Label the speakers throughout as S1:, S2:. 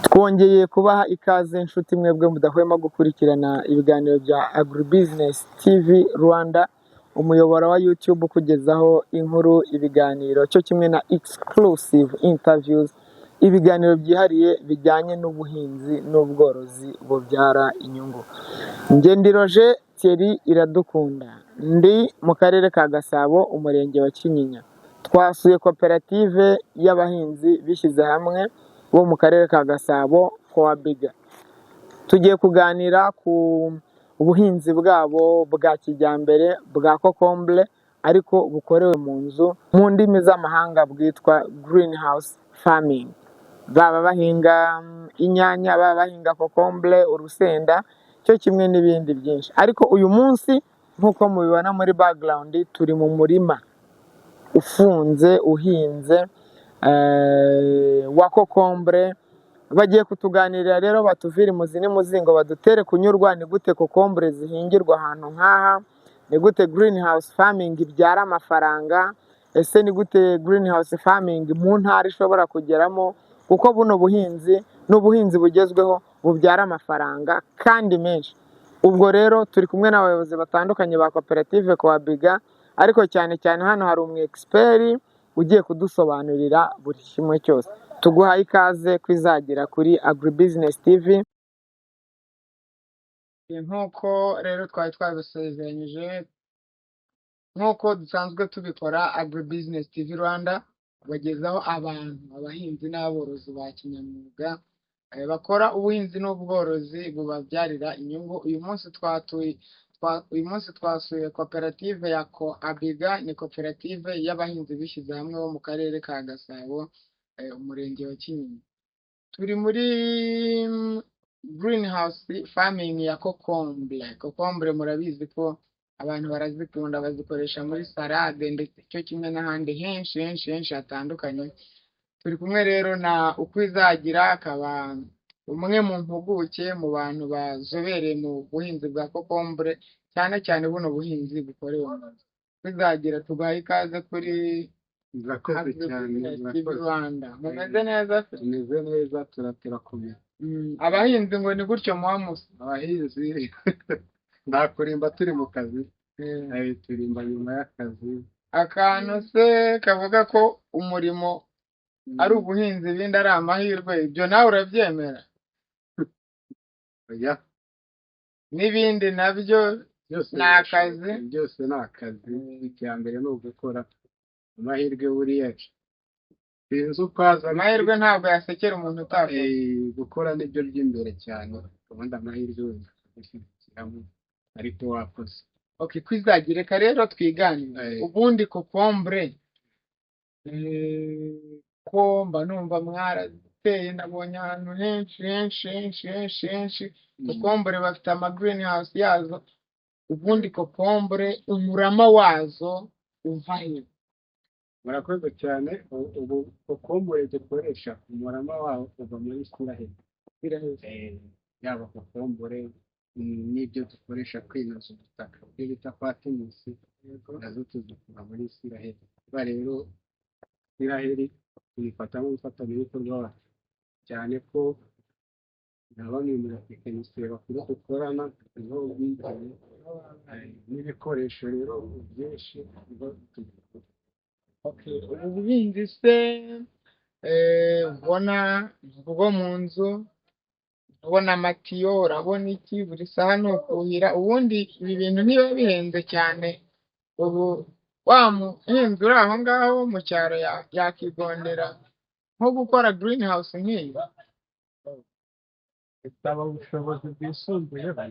S1: Twongeye kubaha ikaze inshuti mwebwe mudahwema gukurikirana ibiganiro bya Agribusiness TV Rwanda, umuyoboro wa YouTube ukugezaho inkuru, ibiganiro cyo kimwe na exclusive interviews, ibiganiro byihariye bijyanye n'ubuhinzi n'ubworozi bubyara inyungu. Njye ndi Roger Thierry Iradukunda, ndi mu karere ka Gasabo, umurenge wa Kinyinya. Twasuye koperative y'abahinzi bishyize hamwe bo mu karere ka Gasabo Coabiga. Tugiye kuganira ku buhinzi bwabo bwa kijyambere bwa kokombure ariko bukorewe mu nzu, mu ndimi z'amahanga bwitwa greenhouse farming. Baba bahinga inyanya, baba bahinga kokombure, urusenda, cyo kimwe n'ibindi byinshi. Ariko uyu munsi nk'uko mubibona muri background, turi mu murima ufunze uhinze wa kokombure. Bagiye kutuganirira rero, batuvire imuzi n'imuzingo, badutere kunyurwa ni gute kokombure zihingirwa ahantu nk'aha, ni gute greenhouse farming ibyara amafaranga, ese ni gute greenhouse farming mu ntara ishobora kugeramo, kuko buno buhinzi n'ubuhinzi bugezweho bubyara amafaranga kandi menshi. Ubwo rero turi kumwe n'abayobozi batandukanye ba koperative Coabiga, ariko cyane cyane hano hari umu expert ugiye kudusobanurira buri kimwe cyose. Tuguhaye ikaze kwizagira kuri Agribusiness TV. Nk'uko rero twari twabisezeranyije, nk'uko dusanzwe tubikora, Agribusiness TV Rwanda bagezaho abantu, abahinzi n'aborozi ba kinyamwuga bakora ubuhinzi n'ubworozi bubabyarira inyungu. Uyu munsi twasuye koperative ya Coabiga. Ni koperative y'abahinzi bishyize hamwe bo mu karere ka Gasabo, umurenge wa Kinyinya. Turi muri greenhouse farming ya kokombure. Kokombure murabizi ko abantu barazikunda, bazikoresha muri salade ndetse cyo kimwe n'ahandi henshi hatandukanye. Turi kumwe rero na Ukwizagira, akaba umwe mu mpuguke mu bantu bazobereye mu buhinzi bwa kokombure, cyane cyane buno buhinzi bukorewe mu nzu. Ukwizagira, tugaye ikaze kuri
S2: Murakoze cyane.
S1: Rwanda. Mumeze neza?
S2: Tumeze neza, turakomeye.
S1: Abahinzi ngo ni gutyo muba musa.
S2: Abahinzi nta kurimba turi mu kazi, turimba nyuma y'akazi.
S1: Akantu se kavuga ko umurimo ari ubuhinzi, ibindi ari amahirwe, ibyo nawe urabyemera?
S2: Oya,
S1: N'ibindi nabyo ni akazi?
S2: byose ni akazi. Icya mbere ni ugukora. Amahirwe buriya sinzi uko aza.
S1: Amahirwe ntabwo yasekera umuntu utakoze.
S2: Gukora nibyo by'imbere cyane, ubundi amahirwe wenda akagushyigikiramo ariko wakoze.
S1: Okay, Kwizagira, reka rero twiganire. Ubundi kokombure ko mba numva mwarateye, nabonye ahantu henshi kokombure bafite ama greenhouse yazo. Ubundi kokombure umurama wazo uva he?
S2: Murakoze cyane. Ubu kokombure dukoresha umurama wawo uva muri Isiraheli. Yaba kokombure n'ibyo dukoresha kwinoza ubutaka, ibyo bita patimusi, nazo tuzikura muri Isiraheli. Kuba rero Isiraheli tuyifata nk'umufatanyabikorwa wacu, cyane ko na bamwe mu batekinisiye bakuru dukorana niho bigiye, n'ibikoresho rero byinshi biba tubikora.
S1: Okay, ubu buhinzi se ubona bwo mu nzu, ubona amatiyo, urabona iki, buri saha ni ukuhira. Ubundi ibi bintu niba bihenze cyane, ubu wa muhinzi uri aho ngaho mu cyaro yakigondera nko gukora greenhouse nk'iyi?
S2: Bisaba ubushobozi bwisumbuyeho,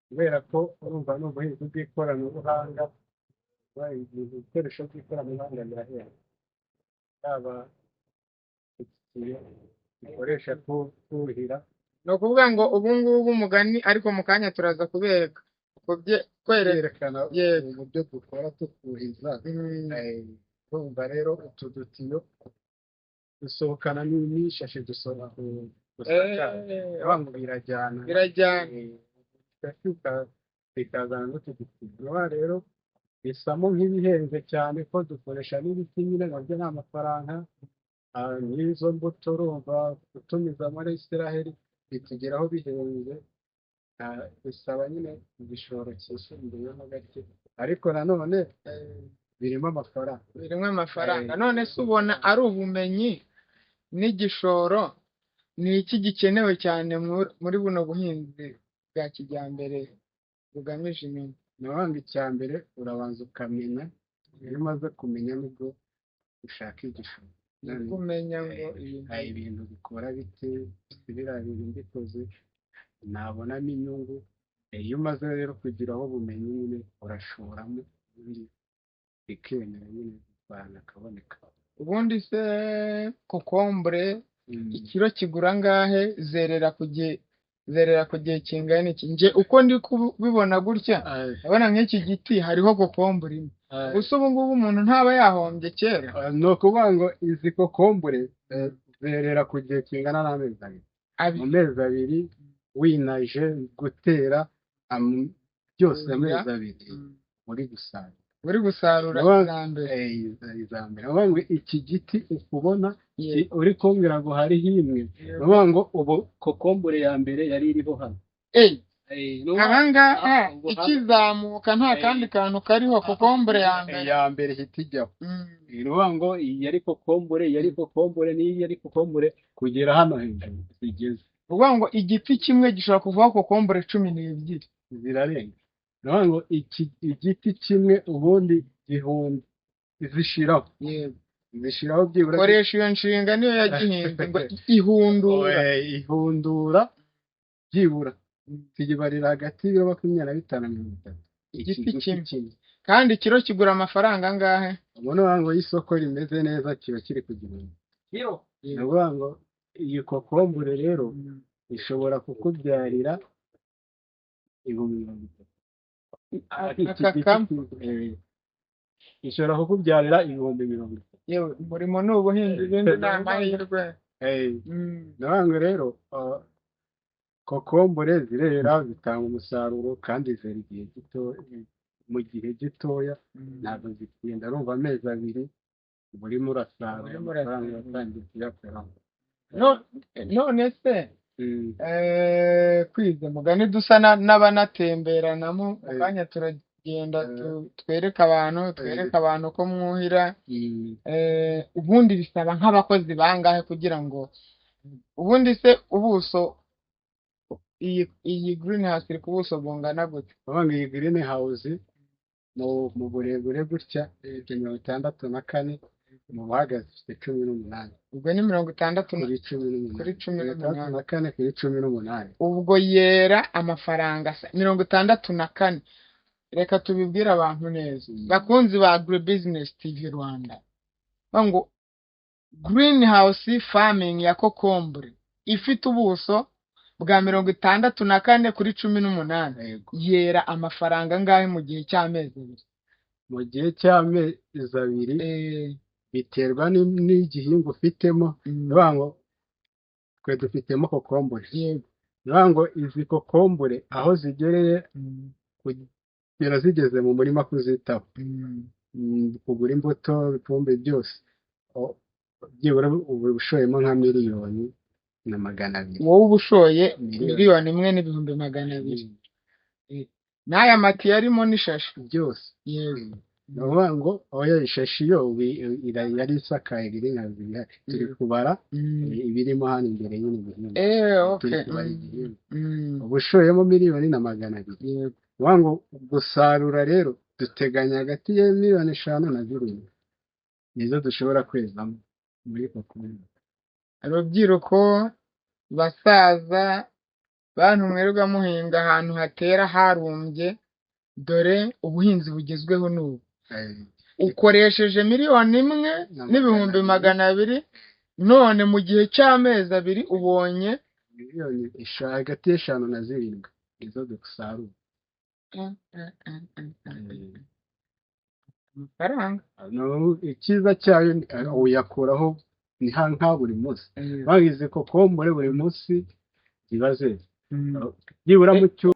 S2: kubera ko urumva ni ubuhinzi bw'ikoranabuhanga. Ibikoresho by'ikoranabuhanga birahenda, yaba bikoresha kuhira.
S1: Ni ukuvuga ngo ubu ngubu umugani, ariko mu kanya turaza kubereka
S2: kwerekana
S1: Yego.
S2: uburyo dukora tukuhiza. Urumva rero utu dutiyo dusohokana n'ishashi dusakaza ngo birajyana bikazana n'utu dutiyo rero bisamo nk'ibihenze cyane ko dukoresha n'ibiti nyine nabyo ni amafaranga. N'izo mbuto urumva gutumiza muri Isiraheli bitugeraho bihenze, bisaba nyine igishoro cyisumbuyeho gake, ariko nanone birimo amafaranga.
S1: None se ubona ari ubumenyi n'igishoro ni iki gikenewe cyane muri buno buhinzi bwa kijyambere bugamije inyungu?
S2: Nabanga icya mbere urabanza ukamenya, iyo umaze kumenya nibwo ushaka igishoro.
S1: Kumenya ngo
S2: ibintu bikora bite, biriya bintu mbikoze nabonamo inyungu. Iyo umaze rero kugiraho ubumenyi nyine urashoramo ubundi bikemera nyine amafaranga akaboneka.
S1: Ubundi se kokombure ikiro kigura angahe? Zerera ku gihe kingana iki? Nje uko ndi kubibona gutya abona nk'iki giti hariho kokombure imwe. Gusa ubu ngubu umuntu ntaba yahombye kera.
S2: Ni ukuvuga ngo izi kokombure zerera ku gihe kingana n'amezi abiri. Mu mezi abiri winaje gutera byose amezi abiri uri gusarura iza mbere. Uvuga ngo iki giti ukubona uri kumbwira ngo hariho imwe, uvuga ngo ubu kokombure ya mbere yari iriho hano.
S1: Ahangaha ikizamuka nta kandi kantu kariho, kokombure
S2: ya mbere ihita ijyaho. Uvuga ngo iyi yari kokombure n'iyi yari kokombure kugera hano hejuru zigeze.
S1: Uvuga ngo igiti kimwe gishobora kuvaho kokombure 12
S2: zirarenga. Uvuga ngo igiti kimwe ubundi gihumbi zishiraho byibura.
S1: Koresha iyo nshinga niyo yagihinze ngo
S2: ihundura byibura kigibarira hagati ya 25 na 30.
S1: Igiti kimwe kandi ikiro kigura amafaranga angahe?
S2: Ubona ngo isoko rimeze neza kiba kiri kugihumbi. Uvuga ngo iyi kokombure rero ishobora kukubyarira 30. Ishobora kukubyarira 30.
S1: Yewe umurimo ni ubuhinzi, ibindi ni amahirwe.
S2: Nabango rero kokombure zirera zitanga umusaruro kandi zera igihe gito, mu gihe gitoya ntabwo zitinda. Urumva amezi abiri burimo urasarura amafaranga yatangiye kuyakoramo.
S1: None se kwize mugani dusa n'abanatemberanamo akanya turagenda twereka abantu ko mwuhira. Ubundi bisaba nk'abakozi bangahe kugira ngo ubundi se ubuso iyi greenhouse iri ku buso bungana gute?
S2: Abanga iyi greenhouse mu burebure gutya 64 mu buhagaze ifite 18.
S1: Ubwo ni 60
S2: kuri 18.
S1: Ubwo yera amafaranga 64. Reka tubibwira abantu neza bakunzi ba Agribusiness TV Rwanda ngo greenhouse farming ya kokombure ifite ubuso bwa 64 kuri 18 yera amafaranga angahe mu gihe cy'amezi abiri?
S2: Mu gihe cy'amezi abiri biterwa n'igihingwa ufitemo. Uvuga ngo twe dufitemo kokombure. Uvuga ngo izi kokombure aho zigereye kugera zigeze mu murima kuzitaho, kugura imbuto, ifumbire byose, byibura ubu ushoyemo nka 1,200,000.
S1: Wowe ubushoye 1,200,000. N'aya mati yarimo n'ishashi
S2: byose. Uvuga ngo oya ishashi yo yari isakaye iri nka ziriya turi kubara ibirimo hano imbere y'ibintu. Ubushoyemo 1,200,000. Uvuga ngo gusarura rero duteganya hagati ya 5,000,000 na 7,000,000 nizo dushobora kwezamo muri kokombure.
S1: Urubyiruko, basaza, bantu mwerwa muhinga ahantu hatera harumbye, dore ubuhinzi bugezweho n'ubu. Ukoresheje 1,000,000 none mu gihe cy'amezi abiri ubonye
S2: hagati ya 5 na 7 nizo dusarura.
S1: amafaranga.
S2: icyiza cyayo uyakuraho ni nka buri munsi bagize kokombure buri munsi ibaze byibura mu cyo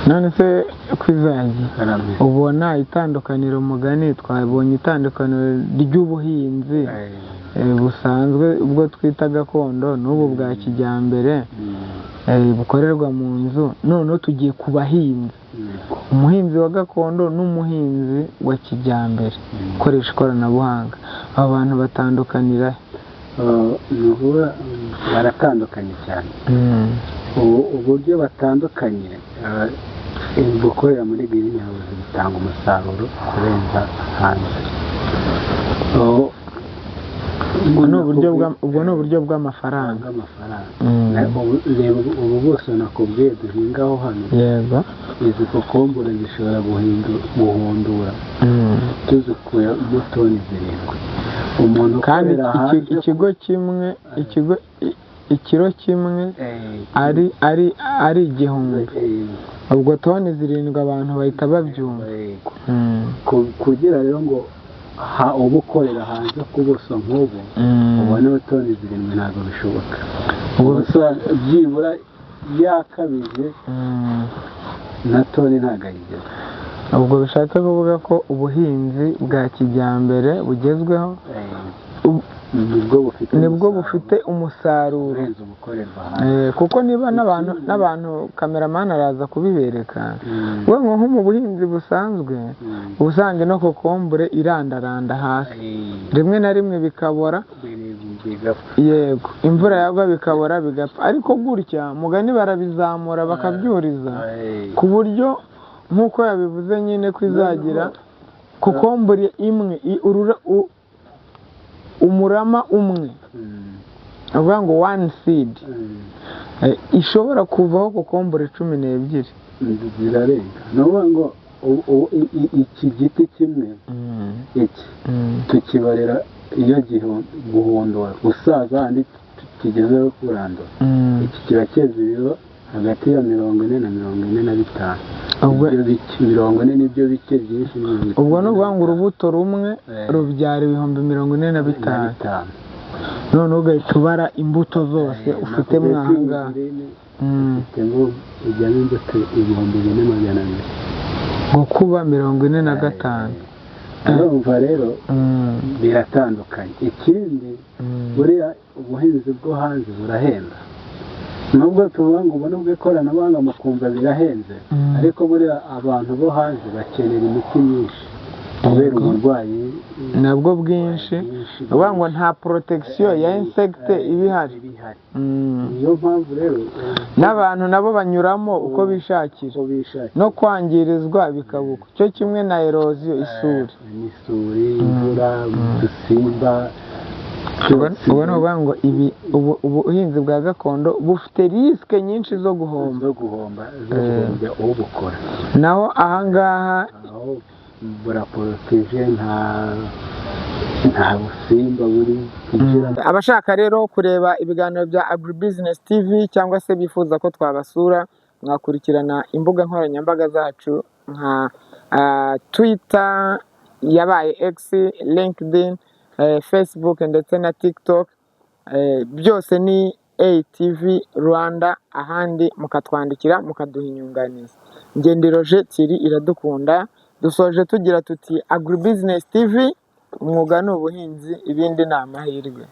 S1: none se kwizaji ubona itandukaniro mugani twabonye itandukaniro ry'ubuhinzi busanzwe ubwo twita gakondo n'ubu bwa kijyambere bukorerwa mu nzu noneho tugiye ku bahinzi umuhinzi wa gakondo n'umuhinzi wa kijyambere ukoresha ikoranabuhanga aba bantu batandukanira
S2: baratandukanye cyane uburyo batandukanye gukorera muri green house bitanga umusaruro kurenza hanze
S1: ubwo ni uburyo bw'amafaranga
S2: ubu bose nakubwiye duhingaho hano
S1: yego
S2: izi kokombure zishobora guhundura tuzikuye mu toni 7 umuntu
S1: kandi ikigo kimwe ikiro kimwe ari igihumbi ubwo toni 7 abantu bahita babyumva
S2: kugira rero ngo uba ukorera hanze ku buso nk'ubu ubone toni 7 ntabwo bishoboka byibura yakabije na toni ntabwo ayigeze
S1: ubwo bishatse kuvuga ko ubuhinzi bwa kijyambere bugezweho nibwo bufite umusaruro kuko niba n'abantu kameramani araza kubibereka we nko mu buhinzi busanzwe usanga ino kokombure irandaranda hasi rimwe na rimwe bikabora yego imvura yagwa bikabora bigapfa ariko gutya mugani barabizamura bakabyuriza ku buryo nk'uko yabivuze nyine ko izagira kokombure imwe umurama umwe avuga ngo one seed ishobora kuvaho kokombure 12
S2: zirarenga nuvuga ngo iki giti kimwe iki tukibarira iyo guhondora gusaza andi kigezeho kurandura iki kiba cyeze ibiro hagati ya 40 na 45 mirongo ine nibyo bike byinshi
S1: ubwo ni ukuvuga ngo urubuto rumwe rubyara ibihumbi 45 none ugahita ubara imbuto zose ufite mwahangaha
S2: ujyamo imbuto 4,400
S1: gukuba 45
S2: urumva rero biratandukanye ikindi buriya ubuhinzi bwo hanze burahenda nubwo tuvuga ngo ubone bw'ikoranabuhanga mukumva birahenze ariko buriya abantu bo hanze bakenera imiti myinshi kubera uburwayi
S1: nabwo bwinshi uvuga ngo nta protection ya insect ibihari
S2: niyo mpamvu rero
S1: n'abantu nabo banyuramo uko bishakira no kwangirizwa bikabuka cyo kimwe na erosion isuri
S2: imvura udusimba
S1: ubona uvuga ngo ubuhinzi bwa gakondo bufite risike nyinshi zo guhomba
S2: ubukora
S1: naho ahangaha
S2: buraporoteje nta busimba buri
S1: abashaka rero kureba ibiganiro bya Agribusiness TV cyangwa se bifuza ko twabasura mwakurikirana imbuga nkoranyambaga zacu nka Twitter yabaye X, LinkedIn, Facebook ndetse na TikTok byose ni ATV Rwanda ahandi mukatwandikira mukaduha inyunganizi Ngendiroje Thierry Iradukunda dusoje tugira tuti Agribusiness TV umwuga n'ubuhinzi ibindi ni amahirwe.